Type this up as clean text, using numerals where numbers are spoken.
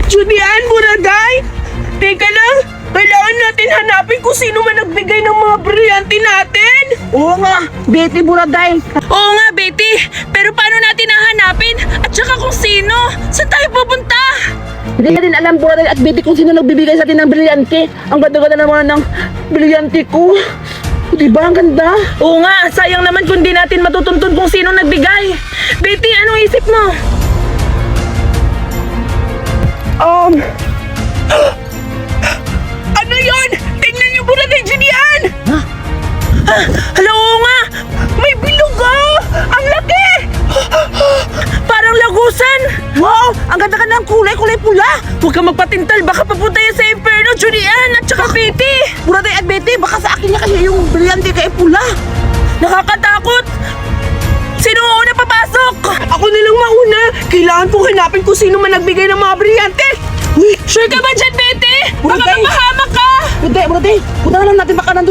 Julian, Buraday! Teka lang, kailangan natin hanapin kung sino man nagbigay ng mga brilyante natin! Oo nga, Betty Buraday. Oo nga, Betty. Pero paano natin hahanapin? At saka kung sino? Saan tayo pupunta? Hindi natin alam, Buraday at Betty, kung sino nagbibigay sa atin ng brilyante. Ang ganda-ganda naman ng brilyante ko. Diba, ang ganda? Oo nga, sayang naman kung di natin matutuntun kung sino nagbigay. Betty, anong isip mo? Ano yon? Tingnan niyo, Buraday, Julian! Hala, oo nga! May bilog ah! Ang laki! Parang lagusan! Wow, ang ganda-ganda ng kulay pula. Huwag ka magpatintal, baka papunta yan sa Inferno, Julian at saka Betty! Buraday at Betty, baka sa akin niya kasi yung brilyante kay pula. Nakakatakot! Sino ang una papasok? Ako nilang mauna! Kailangan kong hanapin kung sino man nagbigay ng mga brilyante! Sure ka ba dyan, Betty? Baka Buraday. mapahamak ka! Buraday, punta na lang natin baka nandun